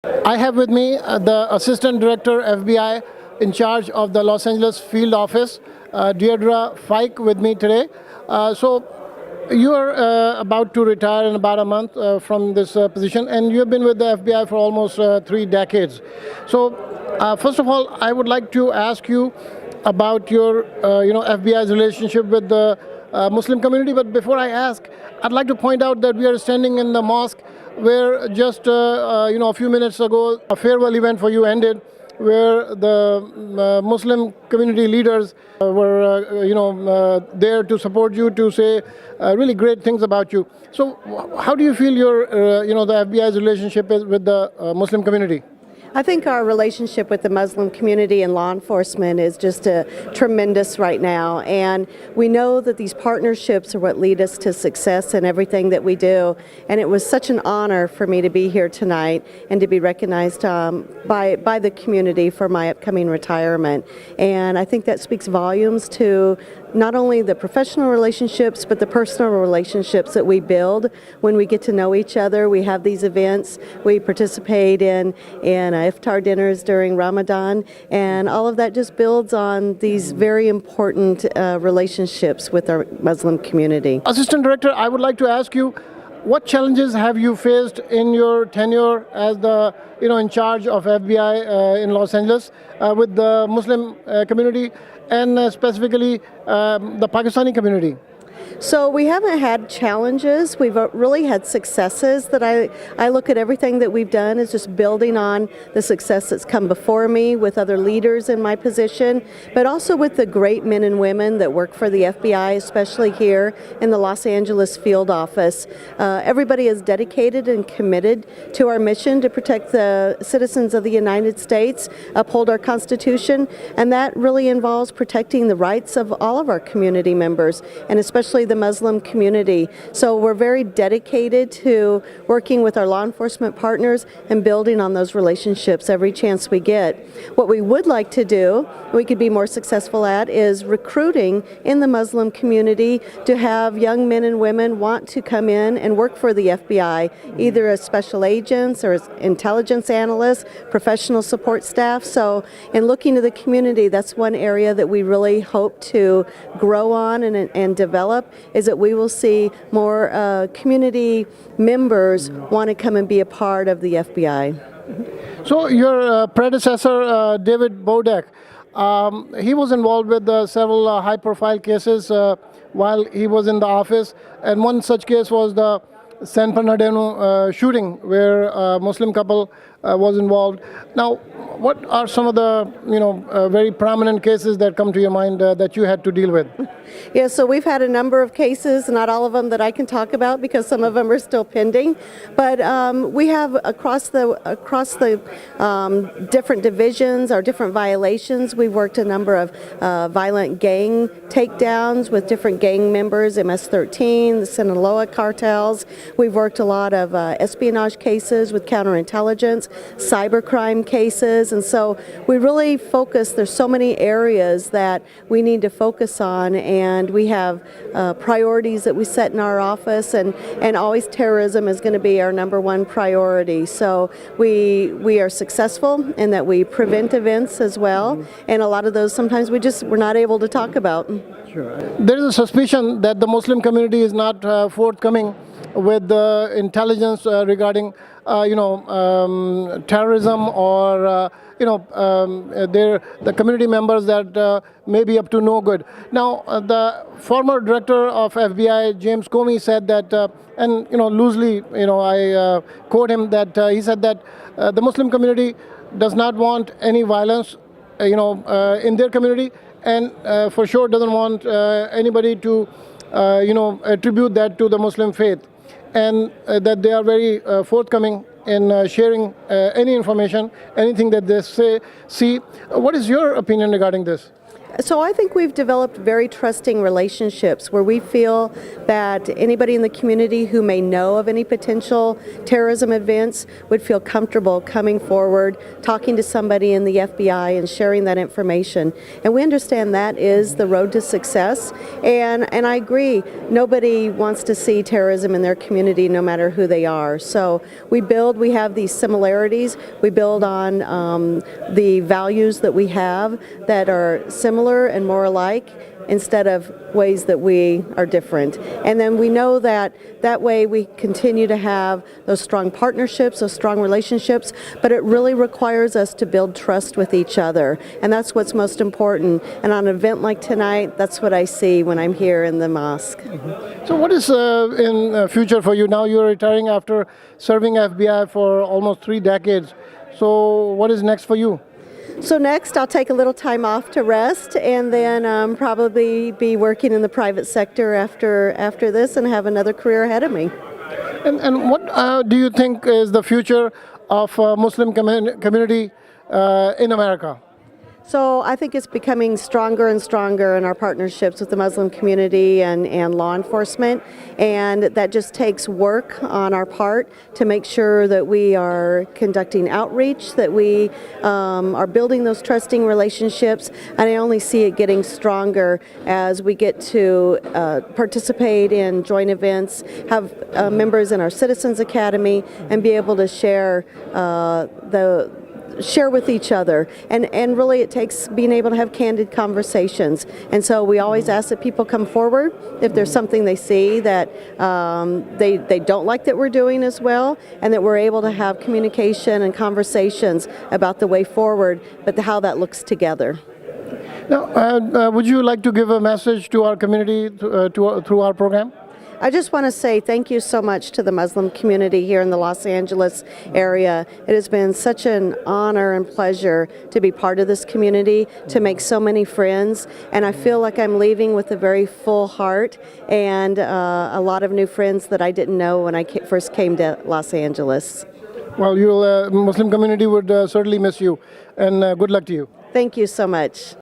I have with me the Assistant Director FBI in charge of the Los Angeles Field Office, Deirdre Fike, with me today. So you are about to retire in about a month from this position, and you have been with the FBI for almost 3 decades. So first of all, I would like to ask you about your FBI's relationship with the Muslim community. But before I ask, I'd like to point out that we are standing in the mosque where just a few minutes ago a farewell event for you ended, where the Muslim community leaders were there to support you, to say really great things about you. So how do you feel your the FBI's relationship is with the Muslim community? I think our relationship with the Muslim community and law enforcement is just tremendous right now, and we know that these partnerships are what lead us to success in everything that we do. And it was such an honor for me to be here tonight and to be recognized by the community for my upcoming retirement. And I think that speaks volumes to not only the professional relationships, but the personal relationships that we build when we get to know each other. We have these events, we participate in iftar dinners during Ramadan, and all of that just builds on these very important relationships with our Muslim community. Assistant Director, I would like to ask you, what challenges have you faced in your tenure as the in charge of FBI in Los Angeles with the Muslim community and specifically the Pakistani community? So we haven't had challenges. We've really had successes. That I look at everything that we've done as just building on the success that's come before me with other leaders in my position, but also with the great men and women that work for the FBI, especially here in the Los Angeles field office. Everybody is dedicated and committed to our mission to protect the citizens of the United States, uphold our Constitution, and that really involves protecting the rights of all of our community members, and especially the Muslim community. So we're very dedicated to working with our law enforcement partners and building on those relationships every chance we get. What we would like to do, we could be more successful at, is recruiting in the Muslim community to have young men and women want to come in and work for the FBI, either as special agents or as intelligence analysts, professional support staff. So in looking to the community, that's one area that we really hope to grow on and develop, is that we will see more community members want to come and be a part of the FBI. So your predecessor, David Bodek, he was involved with several high-profile cases while he was in the office, and one such case was the San Bernardino shooting, where a Muslim couple was involved. Now, what are some of the very prominent cases that come to your mind that you had to deal with? Yeah, so we've had a number of cases, not all of them that I can talk about because some of them are still pending. But we have across the different divisions, our different violations, we've worked a number of violent gang takedowns with different gang members, MS-13, the Sinaloa cartels. We've worked a lot of espionage cases with counterintelligence, cybercrime cases, and so we really focus. There's so many areas that we need to focus on, and we have priorities that we set in our office, and always terrorism is going to be our #1 priority. So we are successful in that we prevent events as well, and a lot of those sometimes we're not able to talk about. Sure. There is a suspicion that the Muslim community is not forthcoming with the intelligence regarding terrorism or the community members that may be up to no good. Now, the former director of FBI, James Comey, said that, and loosely, I quote him, that he said that the Muslim community does not want any violence, in their community, and for sure doesn't want anybody to, attribute that to the Muslim faith, and that they are very forthcoming in sharing any information, anything that they see. What is your opinion regarding this? So I think we've developed very trusting relationships where we feel that anybody in the community who may know of any potential terrorism events would feel comfortable coming forward, talking to somebody in the FBI and sharing that information. And we understand that is the road to success. And I agree, nobody wants to see terrorism in their community no matter who they are. So we have these similarities. We build on the values that we have that are similar and more alike instead of ways that we are different. And then we know that way we continue to have those strong partnerships, those strong relationships, but it really requires us to build trust with each other. And that's what's most important. And on an event like tonight, that's what I see when I'm here in the mosque. So what is in future for you? Now you're retiring after serving FBI for almost 3 decades. So what is next for you? So next, I'll take a little time off to rest, and then probably be working in the private sector after this, and have another career ahead of me. And what do you think is the future of Muslim community in America? So I think it's becoming stronger and stronger in our partnerships with the Muslim community and law enforcement, and that just takes work on our part to make sure that we are conducting outreach, that we are building those trusting relationships, and I only see it getting stronger as we get to participate in joint events, have members in our Citizens Academy, and be able to share with each other, and really it takes being able to have candid conversations. And so we always ask that people come forward if there's something they see that they don't like that we're doing as well, and that we're able to have communication and conversations about the way forward, but how that looks together. Now, would you like to give a message to our community through our program? I just want to say thank you so much to the Muslim community here in the Los Angeles area. It has been such an honor and pleasure to be part of this community, to make so many friends, and I feel like I'm leaving with a very full heart and a lot of new friends that I didn't know when I first came to Los Angeles. Well, Muslim community would certainly miss you, and good luck to you. Thank you so much.